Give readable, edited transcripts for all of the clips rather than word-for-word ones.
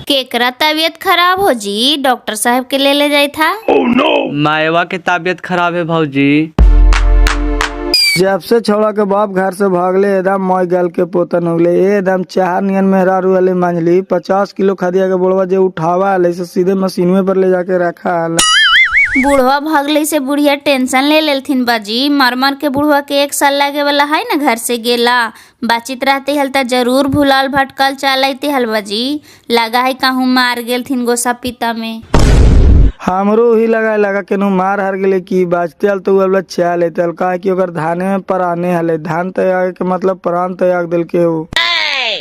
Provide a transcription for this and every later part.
केकरा तबीयत खराब हो जी, डॉक्टर साहब के ले जाई था। मायवा के तबीयत खराब है भौजी। जब से छोड़ा के बाप घर से भागले एकदम मोय गल के पोतन होगले एकदम चार नियन मेहरारू वाले मंजली 50 किलो खदिया के बोलवा जे उठावा ले से सीधे मशीनवे पर ले जाके रखा। बुढ़वा भागले से बुढ़िया टेंशन ले लेथिन बाजी। मर मर के बुढ़वा के 1 साल लागे वाला है ना, घर से गेला बाचित रहते हल त जरूर भूलाल भटकल चलते हल बाजी। लगा है कहूँ मार गेल थिन गोसा पिता में। हमरो ही लगा केनू मार हर गेले की बाजते हल तो वाला चा लेते हल का कि ओकर धाने में पराने हले धान त्याग के मतलब प्राण त्याग दिल के हो।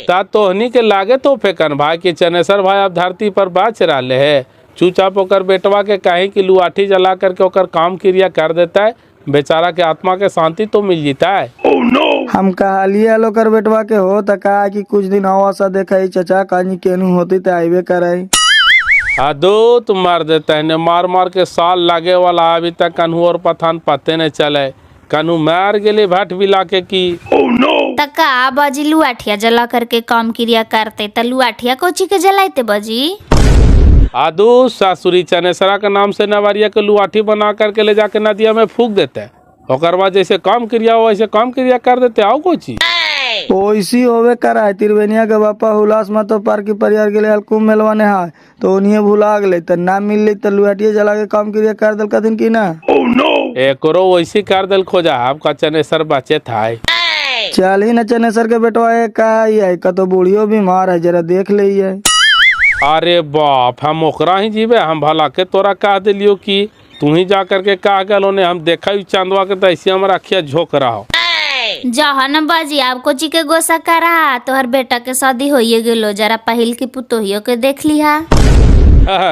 ता तोहनी के लागे तो फेकन भाई के चनेसर भाई अब धरती पर बाच रहे है। चुपचाप ओकर बेटवा के कहीं की लुआठी जला करके ओकर काम क्रिया कर देता है, बेचारा के आत्मा के शांति तो मिल जीता है। हम कहलिए हलो कर बेटवा के हो त का कि कुछ दिन और सा देखा चचा कहीं केनू होती तो आइबे कराई। दो तुम मार देते हैं, मार मार के साल लागे वाला अभी तक कन्हू और पठान पते नहीं चले। कन्हू मार गेले भट बिला के की। तका बाजी लुआठिया जला करके काम क्रिया करते त लुआठिया कोची के जलाते बाजी। आदू सासुरी चनेसरा के नाम से नवरिया के लुआठी बना करके ले जाके नदिया में फूक देते हैं। ओकर बाद जैसे काम क्रिया हो वैसे काम क्रिया कर देते। आओ कोई चीज ओइसी होवे करा है। तिरवेनिया के बापा हुलास में तो पार की परिवार के लिए हल्कू मेलवाने है तो उन्हें भुला गए त ना मिल तो लुआटिया जला के काम क्रिया कर दिल कथिन की ना। एकरो वैसी कर दिल खोजा आपका चनेसर बचे था। चल ही न चनेसर के बेटवा है का है का तो बूढ़ियो बीमार है जरा देख ले है। अरे बाप हम ओकरा ही जीवे, हम भला के तोरा कह दिलियो कि तू ही जा करके कह गलो ने हम देखा चांदवा के तो ऐसे हमारा अखिया झोंक रहा हो। जहान बाजी आपको ची के गोसा करा तो हर बेटा के शादी होइए गेलो, जरा पहिल की पुतोहियो के देख लिहा।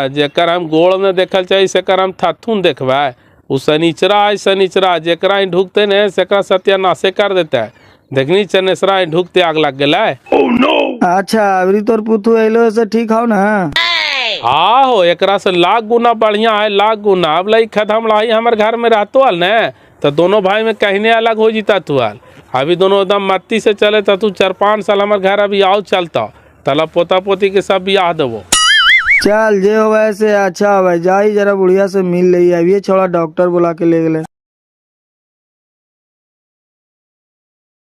जेकर हम गोड़ में देखल चाहिए सेकर हम थाथुन देखबा। उ शनिचरा है शनिचरा जेकरा ही ढुकते ने सेकरा सत्यानाशे कर देता है। देखनी चनेसरा ही ढुकते आग लग गया। अच्छा अबरी तोर पुतू एलो से ठीक हो ना। हाँ हो एकरा से लाख गुना बढ़िया है, लाख गुना। अब लई खत्म लाई हमारे घर में रहतो हल ने तो दोनों भाई में कहने अलग हो जीता तू हाल। अभी दोनों एकदम मत्ती से चले तो तू 4-5 साल हमारे घर अभी आओ चलता तला पोता पोती के सब ब्याह देवो। चल जे हो वैसे अच्छा हो जाई जरा बुढ़िया से मिल रही है। अभी छोड़ा डॉक्टर बुला के ले गए।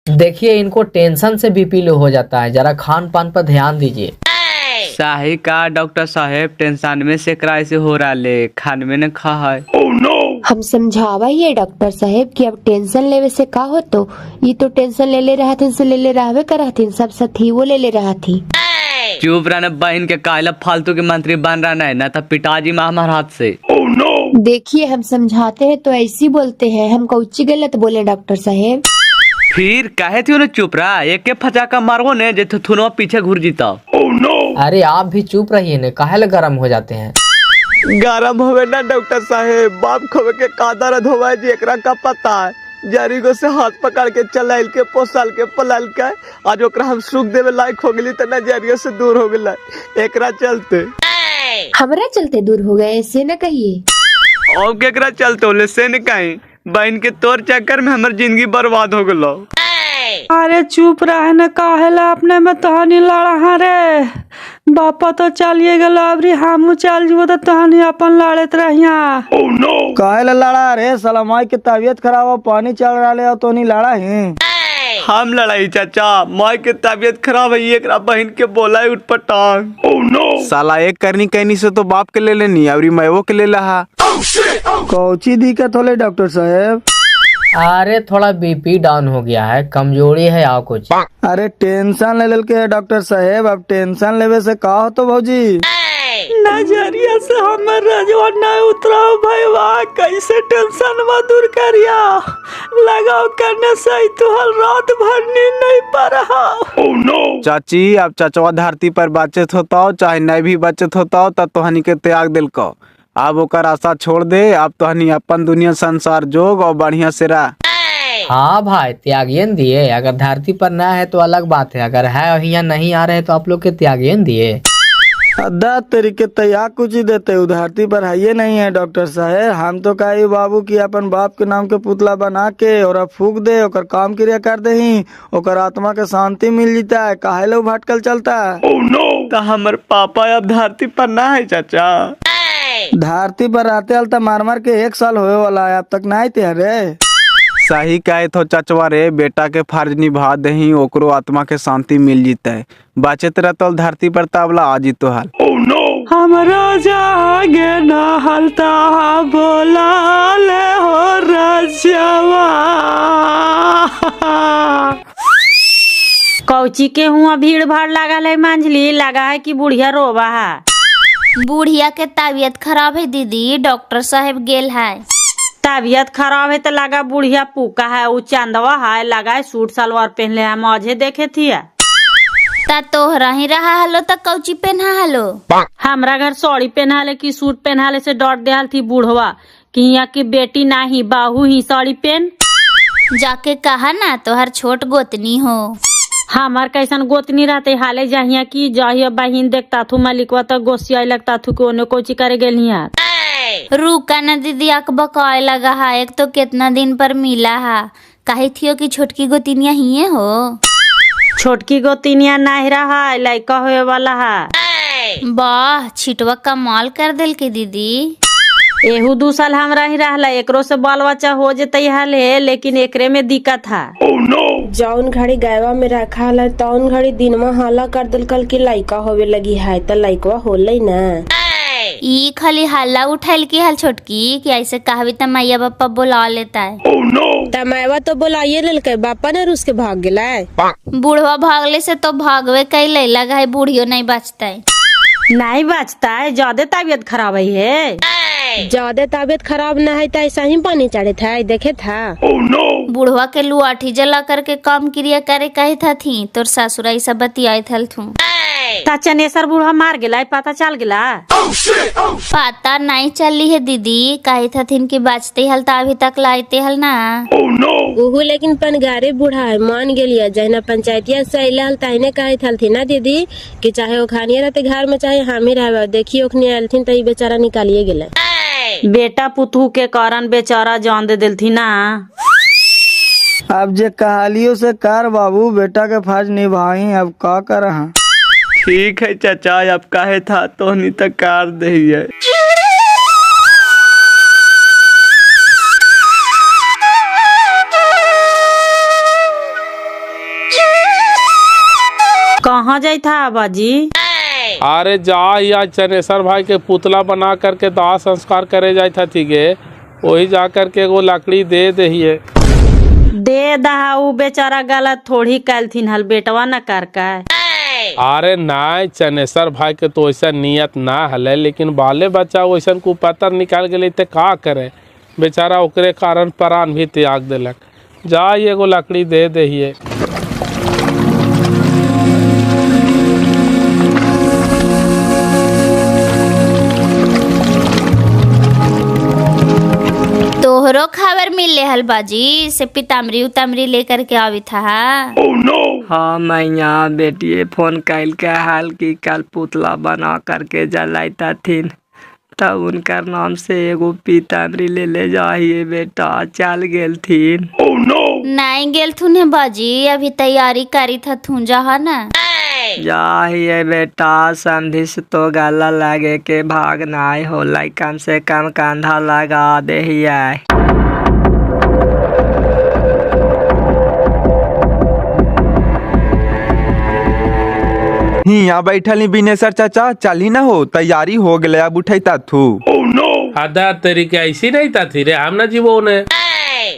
देखिए इनको टेंशन से बीपी लो हो जाता है, जरा खान पान पर ध्यान दीजिए। सही का डॉक्टर साहेब, टेंशन में से किराए से हो रहा ले खान में न खा है। हम समझावा ये डॉक्टर साहेब कि अब टेंशन लेवे से का हो तो ये तो टेंशन ले रहा थी से ले रहवे कर थी सब साथी वो ले रहा थी। चुप रहना बहन के काला फालतू के मंत्री बन रहा है ना तो पिताजी में हमारे हाथ से। देखिए हम समझाते हैं तो ऐसी बोलते हैं, हम कौची गलत बोले डॉक्टर साहेब। फिर कहे थी उन्हें चुप रहा एक फटाका मारो ने जे थुनवा पीछे घुर जीता। अरे आप भी चुप रहिए ने, काहे गरम हो जाते हैं। गरम होवे ना डॉक्टर साहेब, बाप खोवे के कादर धोवा जी एकरा का पता है। जरीगो से हाथ पकड़ के चलाइल के पोसल के पलाल के आज ओकरा हम सुख देवे लायक हो गेली त नजरिया से दूर हो गेला। एकरा चलते हमरा चलते दूर हो गए ऐसे न कहिए। और केकरा चलते होले से न कहीं बहन के तोर चक्कर में हमारी जिंदगी बर्बाद हो गलो। अरे चुप रहे न काहेला अपने में तहनी लड़ा रे। बापा तो चलिए गलो अबरी हम चल जीवो तो तहनी अपन लड़त रहिया। काहेला लड़ा रे साला माई के तबीयत खराब हो पानी चल रहा ले तो नहीं लड़ा है। हम लड़ाई चाचा माई के तबीयत खराब है एक बहन के बोला उठ पटांग। साला एक करनी कहनी से तो बाप के ले लेनी अबरी मैवो के ले लहा। कौची दिक्कत होले डॉक्टर साहेब। अरे थोड़ा बीपी डाउन हो गया है, कमजोरी है या कुछ। अरे टेंशन ले के डॉक्टर साहेब, अब टेंशन लेवे से का हो तो भौजी। नजरिया से हमर रजवा नहीं उतरा भाई वाह कैसे टेंशन में दूर करिया। लगाओ करने से तो हल रात भर नींद नहीं पा रहा। चाची अब चचवा धरती पर बचत होता हो चाहे नहीं भी बचत होता हो तब तोहनी के त्याग दिल को। अब ओकर आशा छोड़ दे, अब तोहनी अपन दुनिया संसार जोग और बढ़िया से रह। हाँ भाई त्यागियन दिए, अगर धरती पर ना है तो अलग बात है, अगर है और यहाँ नहीं आ रहे तो आप लोग के त्यागियन दिए। अद्दा तरीके तैयार कुछ ही देते उधारती पर है नहीं है डॉक्टर साहब। हम तो कही बाबू की अपन बाप के नाम के पुतला बना के और फूक दे ओकर काम क्रिया कर दे ही ओकर आत्मा के शांति मिल जीता है। काहे लो भटकल चलता है। तो हमर पापा अब धरती पर ना है चाचा। धरती पर आते अलता मार मार के 1 साल होए वाला है अब तक ना आते रे। सही कहे तो चचवा रे, बेटा के फर्ज निभा दही ओकरो आत्मा के शांति मिल जीते। बचत रहतल धरती पर तबला आ जीतो हाल। हमरा जागे ना हलता बोला ले हो रजवा। कौची के हुआ भीड़ भाड़ लगल है मंझली, लगा है कि बुढ़िया रोबा है। बुढ़िया के तबीयत खराब है दीदी, डॉक्टर साहब गेल है। तबीयत खराब है तो लगा बुढ़िया पूका है, वो चंदवा है, लगा है सूट सलवार पहनले है, मौजे देखे थी। ता तोहरा ही रहा हलो त कौची पहना हलो। हमरा घर साड़ी पहनाले की सूट पहनाले से डॉट देहल थी बुढ़वा कि यहाँ की बेटी ना ही बाहू ही साड़ी पहन। जाके कहा ना तोहर छोट गोतनी हो। हमार कैसन गोतनी रहते हाले जहिया की जहिया बहिन देखता थू मलिकवा तो गोसिया लगता थू को कोची करे गेली यार। रुका न दीदी अकबकाए लगा है, एक तो कितना दिन पर मिला है। कही थियो कि छोटकी गोतिनिया ही हो। छोटकी गोतिनिया नहीं रहा लड़का होए वाला है। वाह छिटवा कमाल कर दिल के दीदी। एहू 2 साल हमरा ही रहला, एकरो से बाल बच्चा हो जते हाले, लेकिन एकरे में दिक्कत है। जौन घड़ी गायवा में रखा है तौन घड़ी दिनमा हाला कर दिल कल की लइका होवे लगी है तो लइकवा होले ना। ई खाली हल्ला उठाइल की हल छोटकी कि ऐसे कहवी त मैया बापा बुला लेता है। तमायवा तो बोलाइए ललके बापा ने रूस के भाग गेला है। बूढ़वा भागले से तो भागवे कैले लगा है, बूढ़ियो नहीं बचता है। नहीं बचता है, ज्यादा तबीयत खराब है। ज्यादा तबीयत खराब न है तो ऐसा ही पानी चढ़े था देखे था। बूढ़वा के लुआठी जला करके काम क्रिया करे कही था थी तोर ससुरा ऐसा बतियाई थल थू। चनेसर बूढ़ा मार गेला, पता चल गेला। पता नहीं चली है दीदी, कही था थीन की बचते हल ता अभी तक लाइते हल ना। ओहू लेकिन पनगारे बूढ़ा है मान गेलिया जहना पंचायतिया से अइला हल तहने कही थल थी ना दीदी कि चाहे वो खानिया रहते घर में चाहे हम ही रहे देखिए ओखनी आलथिन तो बेचारा निकालिए गेला। बेटा पुतहू के कारण बेचारा जान दे दिल थी ना। अब जे कहालियों से कर बाबू बेटा के फर्ज निभाई अब का कर। ठीक है चाचा, अब काहे था तो नहीं तक कार दही। कहाँ जाई था बाजी? अरे जा या चनेसर भाई के पुतला बना करके दाह संस्कार करे जाए था थीगे, वही जा करके एगो लकड़ी दे दहिए। दे दहा, उ बेचारा गलत थोड़ी कैल थीन हल, बेटवा न कर का। अरे नाय चनेसर भाई के तो ऐसा नियत ना हले, लेकिन बाले बच्चा वैसा कुपतर निकाल गए तो का करे, बेचारा ओकरे कारण प्राण भी त्याग दिलक। जा एगो लकड़ी दे दहिए। तोहरो खबर मिले हल बाजी से पितामरी उतामरी लेकर के आवी था। हाँ मैया बेटिए फोन कैल के हाल की कल पुतला बना करके जलाता थीन, तब उनका नाम से एगो पीताम्बरी ले जाइए बेटा, चल गेल थीन। नहीं गेल थूने बाजी, अभी तैयारी करी था थू जहा ना। जाइए बेटा, संधि से तो गला लगे के भाग नाई होला, कम से कम कंधा लगा दे। यहाँ बैठल ही बिनेसर चाचा, चल ही ना हो तैयारी हो गले अब उठैता थू। आधा तरीके ऐसी नहीं था थी रे, हम ना जीवो ने।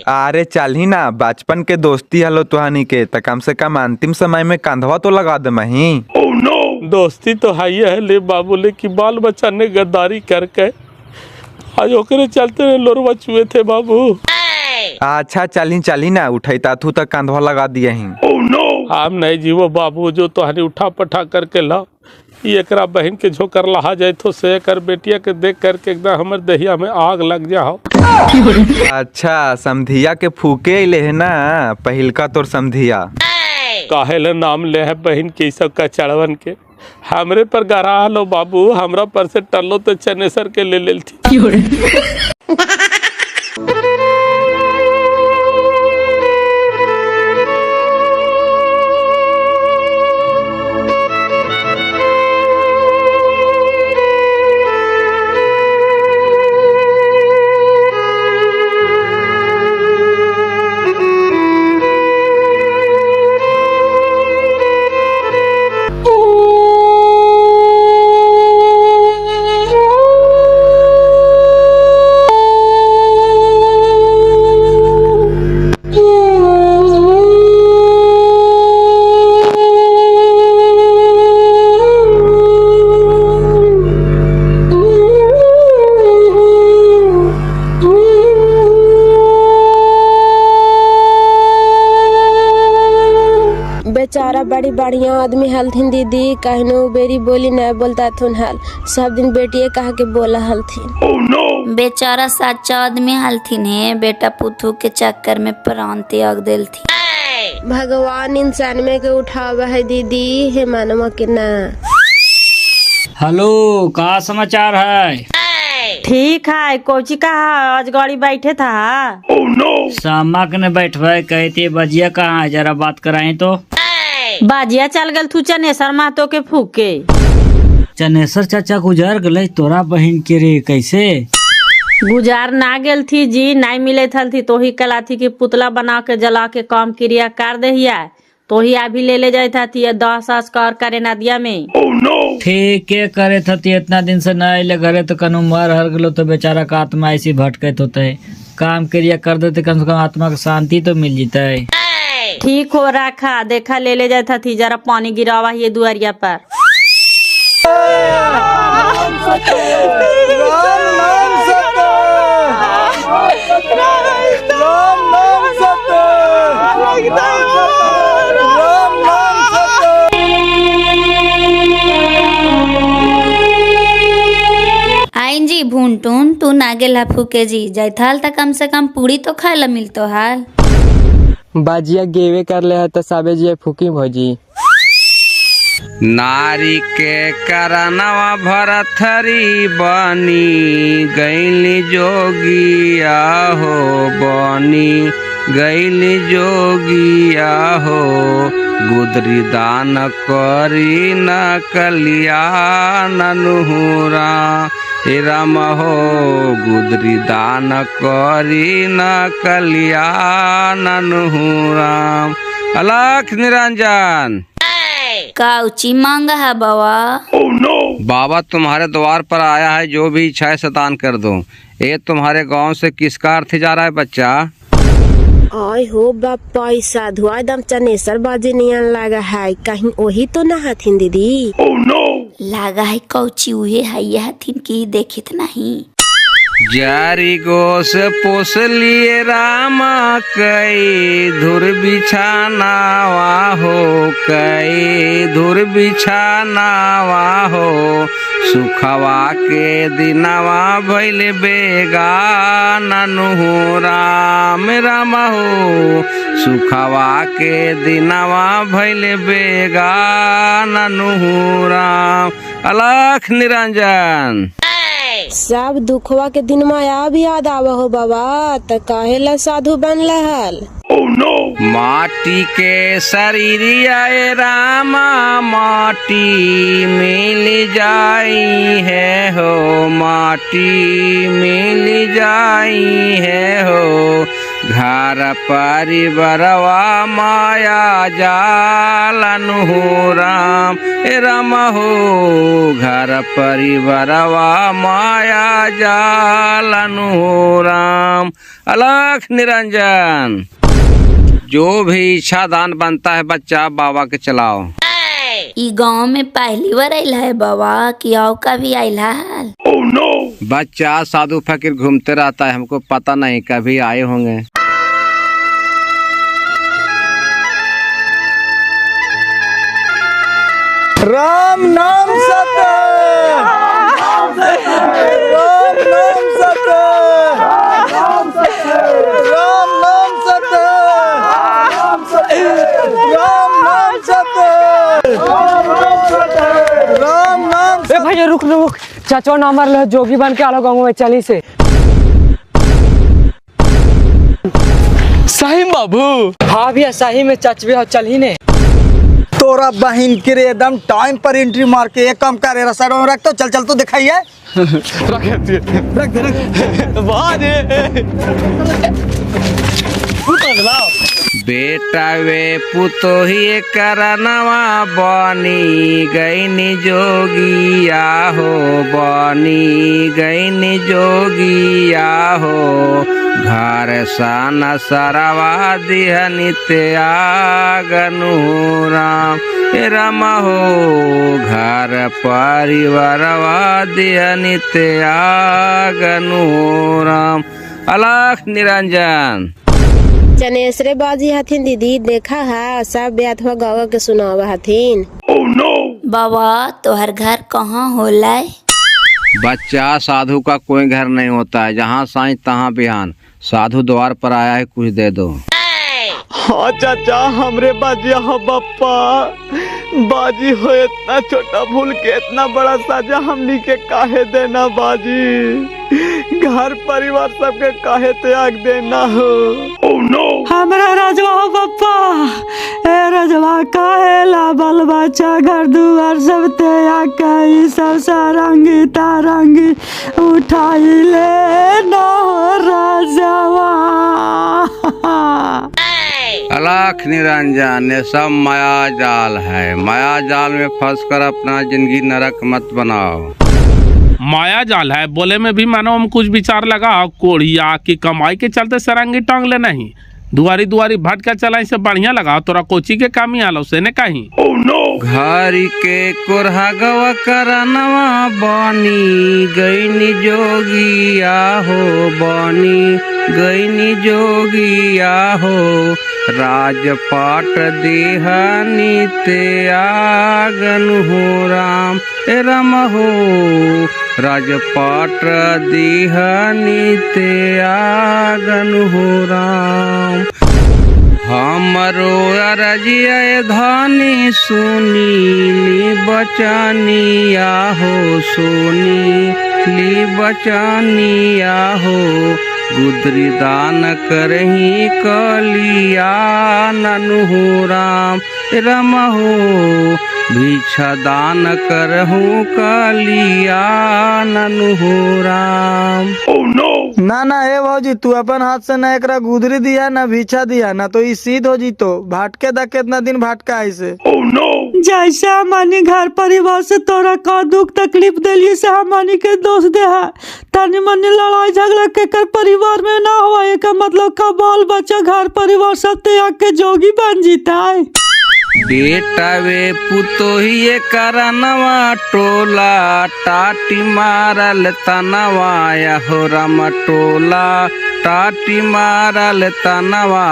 अरे चल ही ना, बचपन के दोस्ती हलो तुहानी के, तो कम से कम अंतिम समय में कंधवा तो लगा दे मही। दोस्ती तो है ले बाबू, ले कि बाल बच्चा ने गद्दारी करके आज ओकरे चलते लोरवा चुए थे बाबू। अच्छा चल ही ना, उठैता थू तो कंधवा लगा दिए ही। हम नहीं जीवो बाबू, जो तोहनी उठा पठा करके ला, एकरा बहन के झोकर लहा जाए तो से कर बेटिया के देख करके एकदम हमर दहिया में आग लग जाओ। अच्छा समधिया के फूके ले है ना, पहिलका तोर समधिया काहे ले नाम ले है बहन के सब का चढ़वन के। हमरे पर गरा लो बाबू, हमरा पर से टल्लो तो चनेसर के ले लेती। बेचारा बड़ी बढ़िया आदमी हलथिन दीदी, कहनो बेरी बोली न बोलता थुन हल, सब दिन बेटिए कहा के बोला हलथिन। बेचारा सच्चा आदमी हलथिन है, बेटा पुतू के चक्कर में प्राण त्याग देलथिन। भगवान इंसान में के उठावा है दीदी, हे मानवा के ना। हेलो, का समाचार है? ठीक है, कोची कहा आज गाड़ी बैठे था? सामा कने बैठवे कहते बजिया कहाँ है, जरा बात कराएं तो। बाजिया चल गल थू चनेसर महतो के फूके। चनेसर चाचा गुजर गले, तोरा बहन के रे कैसे? गुजार ना गेल थी जी, नहीं मिले थल थी तो ही कला थी कि पुतला बना के जला के काम क्रिया कर दहिया, तो ही अभी ले जाए था थी 10 संस्कार करे नदिया में। ठीक है करे थी, इतना दिन से न अले घरे तो कनु मर हर गलो तो बेचारा का आत्मा ऐसी भटकत होता है, काम क्रिया कर देते कम से कम आत्मा को शांति तो मिल जाता है। ठीक हो रखा, देखा ले जाए था थी, जरा पानी गिरावा ये दुआरिया पर। आइन जी भूनटून तू ना गेला फूके जी, जायथाल त कम से कम पूरी तो खाए ला मिलतो हाल। बाजिया गेवे कर ले है तो साबे जी फूकी भौजी। नारी के करनवा भरथरी बनी गैली जोगिया हो, बनी गैली जोगिया हो, गुदरी दान करी न कलिया ननुहुरा, हे राम हो गुदरी दान करी न कलिया ननुहुरा। अलख निरंजन काउची मांगा है बाबा? बाबा तुम्हारे द्वार पर आया है, जो भी इच्छा है सदान कर दो। ये तुम्हारे गांव से किसका अर्थ जा रहा है बच्चा? आय हो बापा, साधु एकदम चनेसर बाजे नियन लगा है, कहीं वही तो ना हथिन दीदी? लगा है कौची उहे है, यह हथिन की देखित नहीं। जारी गोस पोस लिए राम कई धुर बिछानावा हो, कई धुर बिछानावा हो, सुखवा के दिनवा भइल बेगा ननु राम राम हो, सुखवा के दिनवा भइल बेगा ननु राम। अलख निरंजन सब दुखवा के दिन में अब याद आवा हो बाबा, त काहे ला साधु बन हल? माटी के शरीरिया रामा माटी मिल जाई है हो, माटी मिल जाई है हो, घर परिवारवा माया जालनु राम राम हो, घर परिवारवा माया जालनु राम। अलख निरंजन जो भी इच्छा दान बनता है बच्चा बाबा के चलाओ। ई गांव में पहली बार आइला है बाबा कि आओ का भी आइला है? बच्चा साधु फकीर घूमते रहता है, हमको पता नहीं कभी आए होंगे। राम नाम सत्य, राम नाम सत्य, राम नाम सत्य, राम नाम सत्य। भैया रुक रुक, चाचा नंबर लो, जोगी बन के आलो गाँव में चली से। सही बाबू। हाँ भैया सही में चाचवी हो, चल ही ने। तोरा बहन के रे एकदम टाइम पर एंट्री मार के एक काम करे रसायन में रख तो चल चल तो दिखाइए। रख बेटा वे पुतोही करनवा बनी गईनी जोगिया हो, बनी गईनी जोगिया हो। घर सन सरवा दिहनि त्यागनु राम राम हो, घर परिवारवा दिहनि त्यागनु राम। अलख निरंजन। चनेसरे बाजी हथिन दीदी, देखा है सब ब्यात हुआ गाँव के सुनावा हथिन। बाबा तोहर घर कहाँ होला? बच्चा साधु का कोई घर नहीं होता है, जहाँ साईं तहाँ बिहान। साधु द्वार पर आया है, कुछ दे दो। हाँ चाचा, हमरे बाजी हो बप्पा। बाजी हो इतना छोटा भूल के इतना बड़ा साजा हमनी के काहे देना बाजी? घर परिवार सबके काहे त्याग देना हो? हमरा रजवा हो पप्पा, ए रजवा काहे ला बाल बच्चा घर दुआर सब त्याग कई सब सारंगी तारंगी उठाई ले ना हो रजवा। अलख निरंजन, ये सब माया जाल है। माया जाल में फंस कर अपना जिंदगी नरक मत बनाओ। माया जाल है बोले में भी मानो हम कुछ विचार लगा, कोढ़िया की कमाई के चलते सरंगी टांग ले नहीं, दुआरी दुआरी भटका चलाई से बढ़िया लगा। तोरा कोची के काम ही आलो से ने कहीं। घरी के कोरहा गवा करनवा बनी गईनी जोगिया हो, बनी गईनी जोगिया हो। राजपाट देहनी त्यागन हो राम राम हो, राजपाट देहनी त्यागन हो राम। हमरो अरजिया धनी सुनी बचनिया हो, सुनी ली बचनिया हो। गुदरी दान करही कलिया ननु हो राम राम हो, भिक्षा दान करहूँ कलिया ननु हो राम। ना ना हे भौजी, तू अपन हाथ से ना एकरा गुदरी दिया ना भिक्षा दिया ना तो ई सीध हो जी। तो भाटके दा कितना दिन भाटका ऐसे। जैसे हमानी घर परिवार से तोरा का दुख तकलीफ दिली से हमानी के दोष दे है। तनी मनी लड़ाई झगड़ा के कर परिवार में ना हुआ, एक मतलब का बाल बच्चा घर परिवार सब त्याग के जोगी बन जीता है। बेटा वे पुतोही करनवा टोला टाटी मारल तनवा हो राम, टोला टाटी मारल तनवा।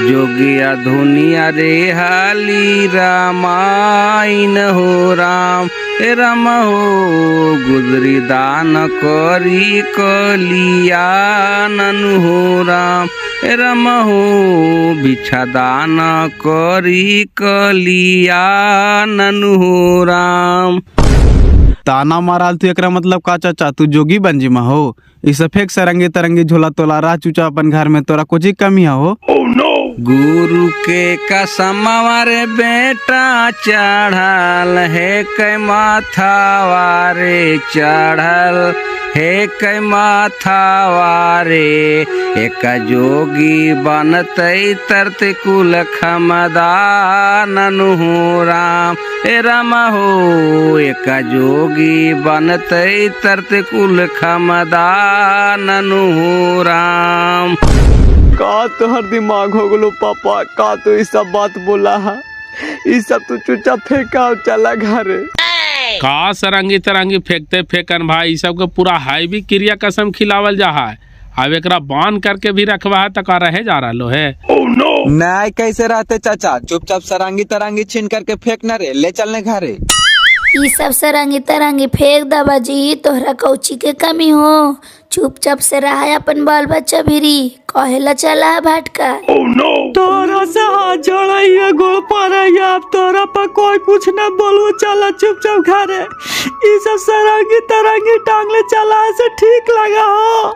जोगिया धुनिया रे हाली रामायण हो राम राम हो। गुजरी दान करी कलिया ननु हो राम राम हो, भिक्षा दान करी कलिया ननु हो राम। ताना माराल तू एकरा मतलब का चाचा, तू जोगी बन जी मा हो? इस फेक सरंगी तरंगी झोला तोला रा चूचा अपन घर में तोरा कुछ कमी हो? गुरु के कसम वारे बेटा चढ़ल है कै माथा वारे, चढ़ल है कै माथा वारे। एक जोगी बनतई तरते कुल खमदान हो राम राम हो, एक जोगी बनतई तरते कुल खमदान हो राम। का तोहर दिमाग हो गलो पापा? का तू इस सब बात बोला है? इस सब तू चुपचाप फेंका चला घरे। का सरंगी तरंगी फेंकते फेंकन भाई, सब के पूरा हाई भी क्रिया कसम खिलावल जा है। अब एकरा बांध करके भी रखवा है तो का रहे जा रहा लो है। नहीं कैसे रहते चाचा, चुपचाप सरंगी तरंगी छीन करके फेंकना रे, ले चलने घरे। ई सब सरंगी तरंगी फेंक दबा जी, तोहरा कौची के कमी हो? चुपचाप से रहा अपन बाल बच्चा भिरी, कहेला चला भटका। तोरा से हाथ जोड़ाइए गोड़ पड़े अब तोरा पर कोई कुछ न बोलू, चला चुपचाप घरे। ये सब सरंगी तरंगी टांगले चला से ठीक लगा हो।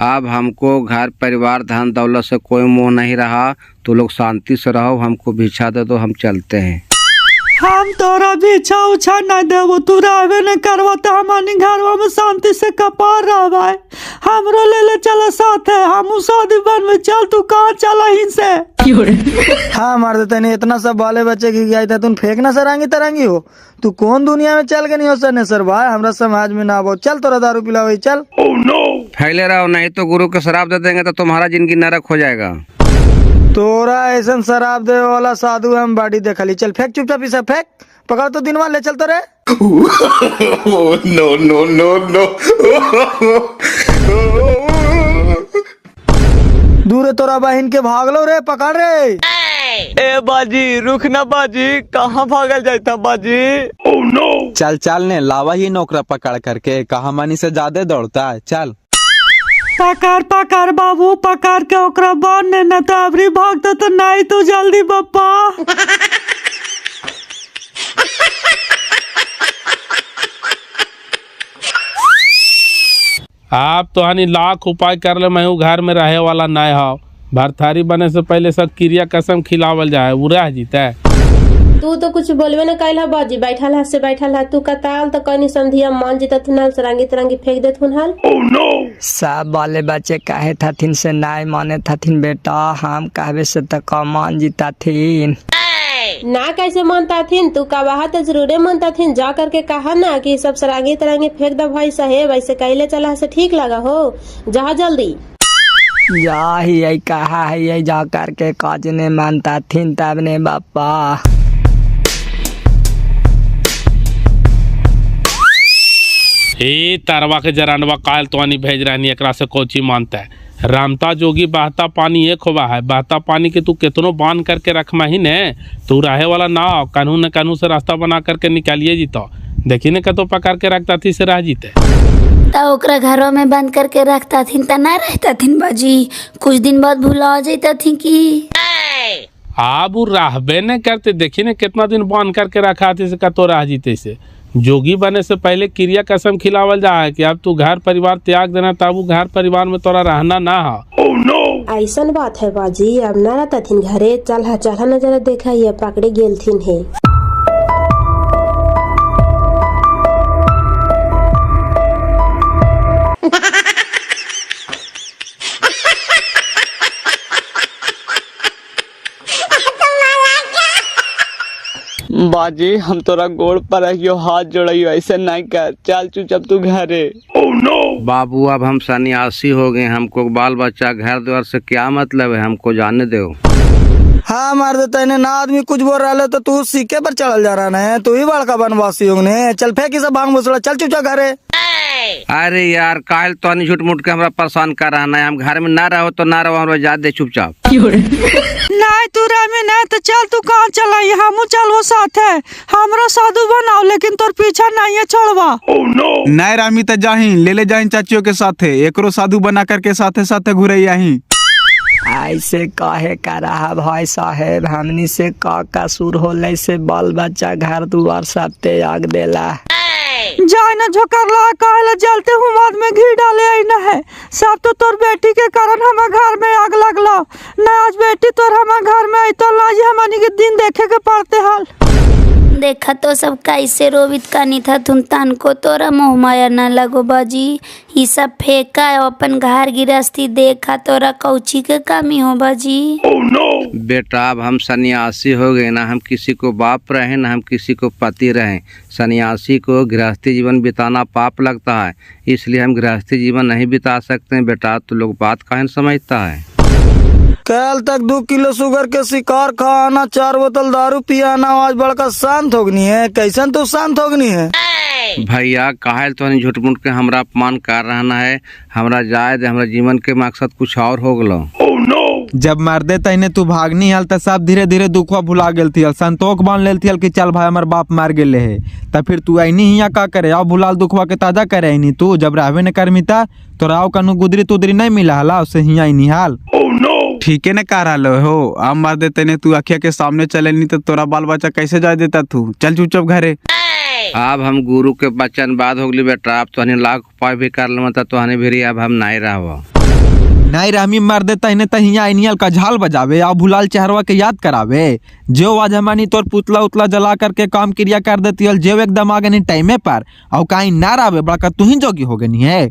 अब हमको घर परिवार धन दौलत से कोई मोह नहीं रहा, तो लोग शांति से रहो, हमको भिक्षा दे दो, हम चलते हैं। हम तोरा भिक्षा उछा न देवो, तू रहबे न करवा तो हमारे घरवा में शांति से कपार रहबा। हमरो ले चला साथ है, हम शादी बन में चल, तू कहाँ चला ही से। हाँ मार देते नहीं, इतना सब बाले बच्चे की गया था, तुम फेंकना सरांगी तरंगी हो। तू कौन दुनिया में चल के नहीं हो सर सर भाई, हमरा समाज में ना बहुत। चल तोरा दारू पिला वही चल। फैले रहो, नहीं तो गुरु को शराब दे देंगे तो तुम्हारा जिंदगी नरक हो जाएगा। तोरा ऐसा शराब दे वाला साधु हम बाड़ी देखली। चल फेंक चुपचाप, इसे फेंक, पकड़ तो दिनवा ले चल तो रे। No no no no. दूर तोरा बहन के भाग लो रे, पकड़ रे। ए बाजी रुक ना बाजी, कहाँ भागल जाता बाजी। चल चल ने लावा ही नौकरा पकड़ करके, कहा मानी से ज्यादा दौड़ता है। चल पकड़ पकड़ बाबू, पकड़ के ओकरा बांध न तो अबरी भागता तो नहीं, तू जल्दी बप्पा। आप तो हानि लाख उपाय कर ले, मैं घर में रहे वाला नहीं हो। भरथारी बने से पहले सब क्रिया कसम खिलावल जाए, वो रह जीता। तू तो कुछ बोलबे न कैला बाजी, बैठल है से बैठल है, तू कताल तो कहीं समझिया मान जीता थुनल सरांगी तरंगी फेंक दे थुनल। सब वाले बच्चे कहे थथिन से नहीं माने थथिन बेटा, हम कहबे से तो मान जीता थीन। ना कैसे मानता थीन, तू कहा तो जरूरे मानता थीन। जा करके कहा ना कि सब सरांगी तरंगी फेंक दो भाई साहेब, ऐसे कहले चला से ठीक लगा हो। जा जल्दी जा ही यही कहा है, यही जा करके काज ने मानता थीन तब ने बापा। ए तारवा के जरानवा काल तो आनी भेज रहनी, एकरा से कोची मानता है। रामता जोगी बहता पानी एक होवा है, बहता पानी के तू कितनो बांध करके रखमा ही ने, तू रहे वाला ना हो, कानून न कानून से रास्ता बना करके निकालिए जीतो। देखी ने कतो पकड़ के रखता थी से रह जीते। ता ओकरा घरों में बंद करके रखता थी ता ना रहता थी बाजी, कुछ दिन बाद भुला जाता थी कि अब रहबे न करते। देखी ने कितना दिन बांध करके रखा थी से कतो रह जीते से। जोगी बने से पहले क्रिया कसम खिलावल जा है कि अब तू घर परिवार त्याग देना, तब वो घर परिवार में तोरा रहना ना हो। ऐसा बात है बाजी, अब ना रहता थीन घरे। चल नजर देखा ये पकड़े गेल थीन है। बाजी हम तोरा गोड़ पर रहियो, हाथ जोड़ियो, ऐसे नहीं कर। चल चुपचाप तू घरे। बाबू अब हम सन्यासी हो गए, हमको बाल बच्चा घर द्वार से क्या मतलब है, हमको जाने दो। हाँ मार देता है ना, आदमी कुछ बोल रहा है तो तू सिक्के पर चढ़ल जा रहा है, तू ही बड़का बनवासी होंगे। चल फेंक सब भांग भूसड़ा, चल चुपचाप घरे। अरे यार काल तो नहीं झूठ मूठ के हमरा परेशान कर रहा है, हम घर में ना रहो तो ना रहो, हमरा जा दे चुपचाप। नहीं तू रह में नहीं तो चल, तू कहाँ चला, हम चलवो साथ है, हमरो साधु बनाओ, लेकिन तोर पीछा नहीं है छोड़वा। नहीं रामी तो जाही ले जाही चाचियों के साथे, एकरो साधु बना करके साथे साथे घुरे यही। ऐसे कहे का रहा भाई साहेब, हमनी से का कसूर होले से बाल बच्चा घर दुआर सब त्याग देला। जाए न झोकरला, कहला जलते हूँ बाद में घी डाले आई न है। सब तो तोर बेटी के कारण हमारे घर में आग लगला ना, आज बेटी तोर हमारे घर में आई तो लाज हमनी के दिन देखे के पड़ते हाल। देखा तो सब कैसे रोवित कानी था तुम तान को, तोरा मोह माया न लगो बाजी। ये सब फेंका अपन घर गिरस्ती देखा, तोरा कौची के कमी हो बाजी। बेटा अब हम सन्यासी हो गए ना, हम किसी को बाप रहे ना हम किसी को पति रहे। सन्यासी को गृहस्थी जीवन बिताना पाप लगता है, इसलिए हम गृहस्थी जीवन नहीं बिता सकते हैं। बेटा तो लोग बात काहे समझता है। कल तक 2 किलो शुगर के शिकार खाना, 4 बोतल दारू पियाना, आज बड़का शांत होगनी है। कैसन तो शांत होगनी है भैया, काहे तो नहीं झूठ मूठ के हमरा अपमान कर रहा है, हमरा जाए दे, हमरा जीवन के मकसद कुछ और हो गलो। जब मार दे तने तू भागनी हल त सब धीरे धीरे दुखवा भुला गेल थी, संतोष बांध लेल थी कि चल भाई हमार बाप मार गेले है, तब फिर तू आईनी हिया का करे, आओ भुलाल दुखवा के ताजा करे आईनी। तू जब रहबे न कर मिता तो राव कनु गुदरी तुदरी नहीं मिला हला, उससे हिया आईनी हाल। ठीक है न कह रहा हो। अब मार दे तेने तू अखिया के सामने चले नहीं तो तोरा बाल बच्चा कैसे जा देता तू। चल चुपचाप घरे। अब हम गुरु के बचन बाद होगली बेटा। अब तो लाख उपाय भी कर लम तो भी अब हम नहीं रहो। नहीं रहमी मार देता इन्हें तो हिया इनियल का झाल बजावे आ भुलाल चेहरवा के याद करावे। जो आज हमानी तोर पुतला उतला जला करके काम क्रिया कर देती है जो एकदम आगे नहीं टाइमे पर और कहीं ना रहे बड़ा तू ही जोगी हो गई है।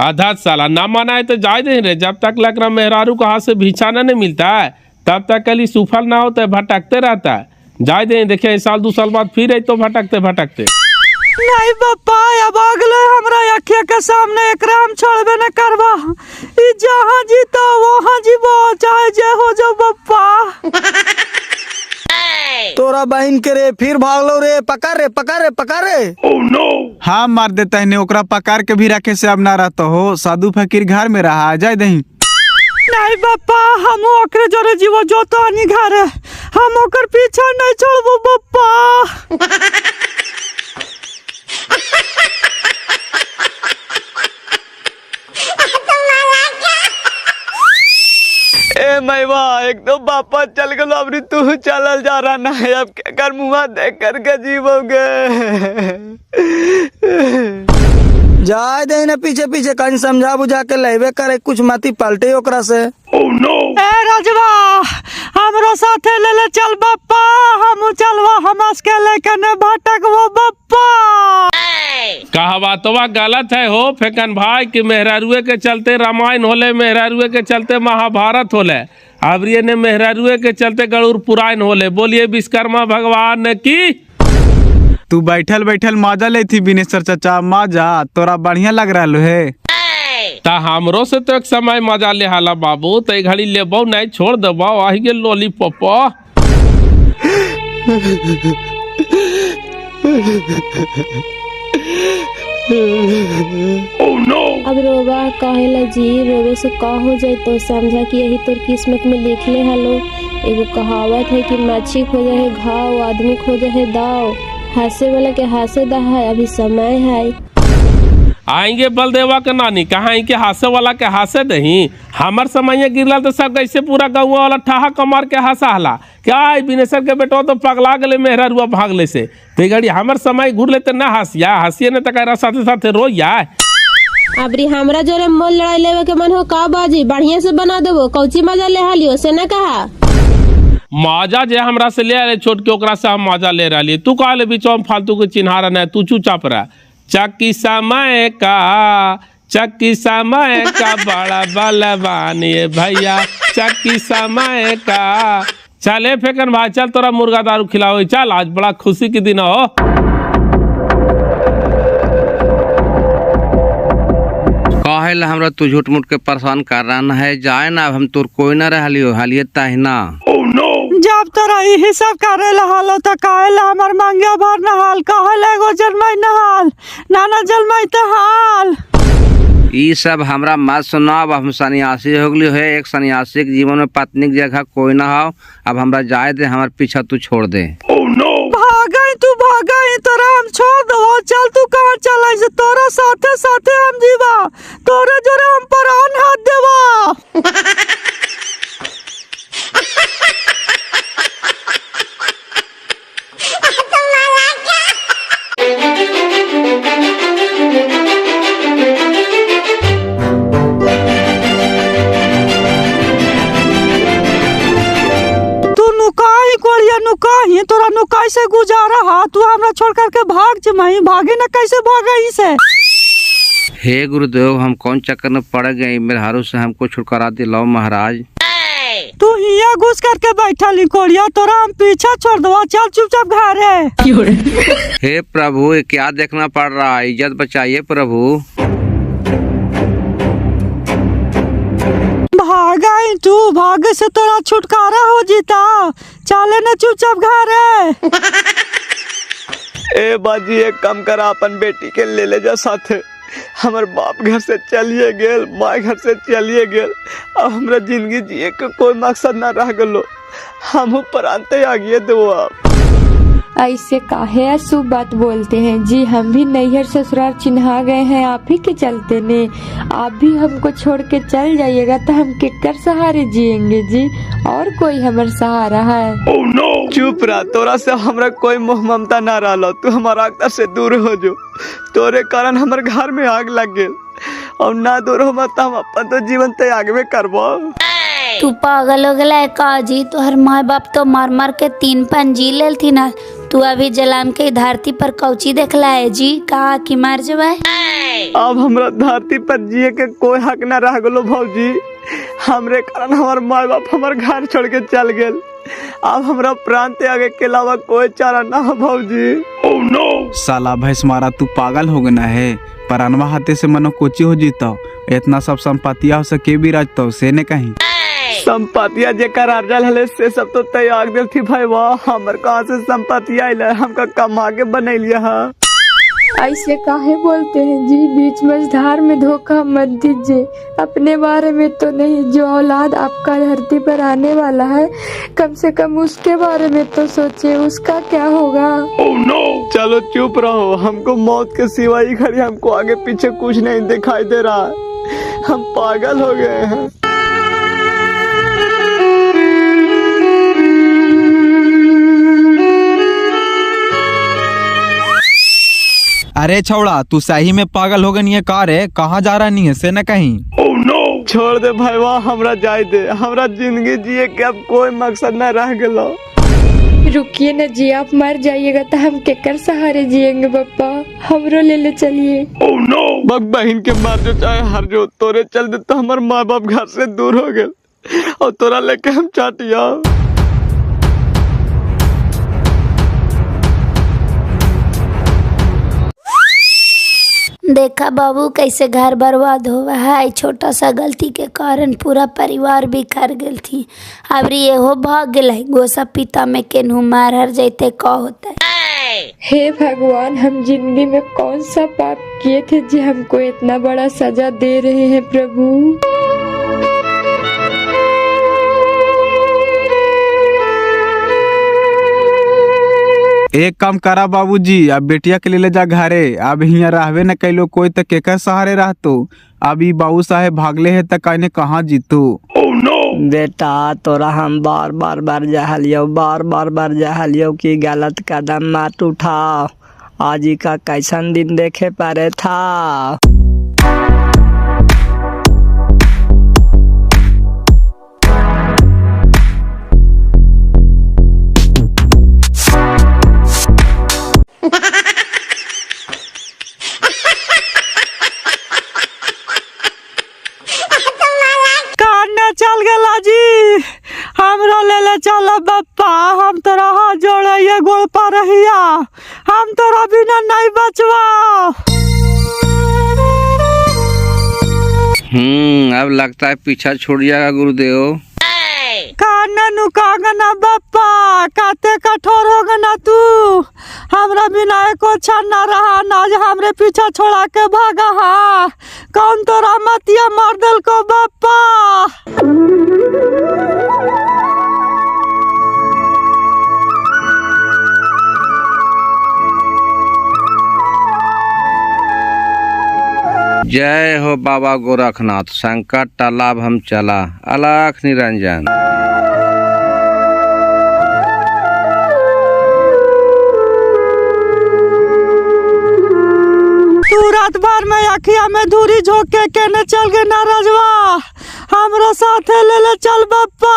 आधा साला ना माना है तो जाए दे रे। जब तक लकड़ा मेहरारू का हाथ से भिछाना नहीं मिलता है तब तक कली सुफल ना होता है भटकते रहता है। जाए दे देखिए इस साल 2 साल बाद फिर है तो भटकते भटकते। नहीं बापा अब अगले हमरा अखिया के सामने एकरा हम छोड़बे न करबा। ई जहां जीता वहां जीवो चाहे जे हो जाओ बापा। तोरा बहन के रे फिर भाग लो रे। पकड़ रे पकड़ रे पकड़ रे। Oh no. हाँ मार देता है ओकरा पकड़ के भी रखे से अब ना रहता हो। साधु फकीर घर में रहा जाए दही। नहीं बापा हम ओकरे जोरे जीवो जो तो आनी घर है हम ओकर पीछा नहीं छोड़बो बापा। ए मैवा एकदम बापा चल गलो। अबरी तू चलल जा रहा ना है। अब क्या कर मुँह देख करके जीवोगे। जाए दे ना पीछे पीछे कहीं समझा बुझा के लेवे करे कुछ माती पलटे ओकरा से। Oh no. ए राजवा हमरो साथे ले ले चल बापा। हम चलवा हम के लेके न भटकबो बापा। कहावतवा गलत है हो फेकन भाई कि मेहरारुए के चलते रामायण होले मेहरारुए के चलते महाभारत होले अब ये ने मेहरारुए के चलते गरुड़ पुराण होले। बोलिए विश्वकर्मा भगवान की। तू बैठल बैठल माजा ले थी बिनेश्वर चाचा। माजा तोरा बढ़िया लग रहा है। ता हमरो से तो एक समय मजा ले हाला बाबू। तो घड़ी लेबो नहीं छोड़ देबो आही के लॉलीपॉप। oh, no. अब रोबा कहेला जी रोवे से का हो जाए तो समझा कि यही तोर किस्मत में लिख ले हलो। एगो कहावत है कि मच्छी खोजे है घाव आदमी खोजे है दाव। हंसे वाला के हंसे दा है अभी समय है। आएंगे बलदेवा के नानी कहाँ के हासे वाला के हासे दही। हमार समय गिरला तो सब कैसे पूरा गाँव वाला ठहा कमार के हंसा हला क्या बिनेश्वर के बेटो तो पगला गले मेहरारुआ भागले से। तो घड़ी हमार समय घूर लेते ना हंसिया हंसिए ने तक साथे साथे रोइया। अबरी हमरा जोरे मोल लड़ाई लेवे के मन हो का बाजी बढ़िया से बना देबो। कौची मजा ले हालियो से न कहा। माजा जे हमरा से ले आले छोट के ओकरा से हम माजा ले रही। तू कहा ले बीचो में फालतू के चिन्हारा न तू चुपचाप रह। चक्की समय का बड़ा बलवान ये भैया चक्की समय का। चले फेकन भाई चल तोरा मुर्गा दारू खिलाओ। चल आज बड़ा खुशी के दिन हो। कहे हमरा तू झूठ मूठ के परेशान कर रहा है। जाए ना अब हम तोर कोई ना रहियो हालिए ताहिना। जब तोरा यही सब करे हाल तो कहेला हमार मांगिया भर नहाल कहेला एगो जलमई नहाल नाना जलमई हाल। ई सब हमरा मत सुनाब। हम सन्यासी हो गली है। एक सन्यासी के जीवन में पत्नी की जगह कोई ना हो। अब हमरा जाए दे हमारे पीछा तू छोड़ दे। भागई तू भागई तोरा हम छोड़ दो। चल तू कहाँ चला से तोरा साथे साथे हम जीवा तोरे जोरे हम परान हाथ देवा। नुकाही तोरा नुकाई से गुजारा हा। तू हमरा छोड़ करके भाग जमाई भागे न कैसे भागई से। हे गुरुदेव हम कौन चक्कर में पड़ गए। मेरे हारू से हमको छुटकारा दिलाओ महाराज। तू हिया घुस करके बैठा ली कोड़िया तोरा हम पीछा छोड़ दो। चल चुपचाप घर है। हे प्रभु ये क्या देखना पड़ रहा है। इज्जत बचाइए प्रभु। भागई तू भागे से तोरा छुटकारा हो जीता। चले न चुपचाप घर है। ए बाजी एक काम करा अपन बेटी के ले जा साथे। हमार बाप घर से चलिए गेल माँ घर से चलिए गेल। अब हमरा जिंदगी जिए के कोई मकसद ना रह गलो। हम प्रांते आगिए दो। अब ऐसे काहे अशुभ बात बोलते हैं जी। हम भी नैहर ससुराल चिन्हा गए हैं आप ही के चलते ने। आप भी हमको छोड़ के चल जाइएगा तो हम केकर सहारे जिएंगे जी। और कोई हमारा सहारा है? चुप रह, तोरा से हमरा कोई मोह ममता ना रहा। तू हमारा अक्तर से दूर हो जो। तोरे कारण हमारे घर में आग लग गए और ना दूर हो मत हम अपन तो जीवन त्याग में करबो। तू पागल हो गया का जी? तोहर माँ बाप तो मार मार के 3 पान जी लेल थी ना। तू अभी जलाम के धरती पर कौची देखला है जी? कहा कि मार जबे? अब हमरा धरती पर जिए के कोई हक ना रह गलो भौजी। हमरे कारण हमार माँ बाप हमार घर छोड़ के चल गए। अब हमरा प्राण त्यागे के अलावा कोई चारा ना हो भौजी। ओह नो साला भैंस मारा, तू पागल हो गना है। पर अनवा हाथे से मनो कोची हो जीतो। इतना सब संपत्तिया हो सके भी राजतो से ने कहीं संपत्तिया जेकर अर्जल हले से सब तो त्याग दिल थी भाई। वाह हमर कहाँ से संपत्तिया आइल? हमका कमा के बनैलिया है। ऐसे काहे बोलते हैं जी? बीच मझधार में धोखा मत दीजिए। अपने बारे में तो नहीं, जो औलाद आपका धरती पर आने वाला है कम से कम उसके बारे में तो सोचिए, उसका क्या होगा। ओह नो चलो चुप रहो। हमको मौत के सिवाय घड़ी हमको आगे पीछे कुछ नहीं दिखाई दे रहा है। हम पागल हो गए हैं। अरे छौड़ा, तू सही में पागल हो गई है का रे? कहाँ जा रहा नहीं है से न कहीं? ओह नो छोड़ दे भाई, वाह हमरा जाए दे। हमरा जिंदगी जिए के अब कोई मकसद न रह गलो। रुकिए न जी, आप मर जाइएगा तो हम केकर सहारे जिएंगे पप्पा? हमरो ले चलिए। ओह नो बक बहन के मार जो चाहे हर जो, तोरे चल दे तो हमार माँ बाप घर से दूर हो गए और तोरा लेके हम चाटिया। देखा बाबू कैसे घर बर्बाद हुआ है। छोटा सा गलती के कारण पूरा परिवार बिखर गई थी। अब ये भाग गए गोसा पिता में केनहू मार हर जैते का होता है। हे भगवान, हम जिंदगी में कौन सा पाप किए थे जी हमको इतना बड़ा सजा दे रहे हैं प्रभु। एक काम करा बाबूजी, अब बेटिया के ले जा घरे। अब हियाँ रहबे न कैलो कोई तो केकर सहारे रहतो। अब ई बाबू साहेब भागले है तो कहने कहाँ जीतो। बेटा तोरा हम बार बार जहलियो कि गलत कदम मत उठाओ। आज ही का कैसन दिन देखे पड़े था। चल गला जी, हमरो ले चल बप्पा। हम तोरा हाथ जोड़े गोड़ पर रहिया, हम तोरा बिना नहीं बचवा। अब लगता है पीछा छोड़ जाएगा गुरुदेव। कागना बप्पा, काते कठोर हो गना तू। हमरा बिना एको क्षण न रहा, नाज हमरे पीछा छोड़ा के भागा। हा कौन तोरा मतिया मार दिल को बप्पा। जय हो बाबा गोरखनाथ, संकट टला अब हम चला। अलख निरंजन। तू रात भर में अखिया में धूरी झोंक के केने चल गए ना रजवा। हमरो साथे ले चल बप्पा।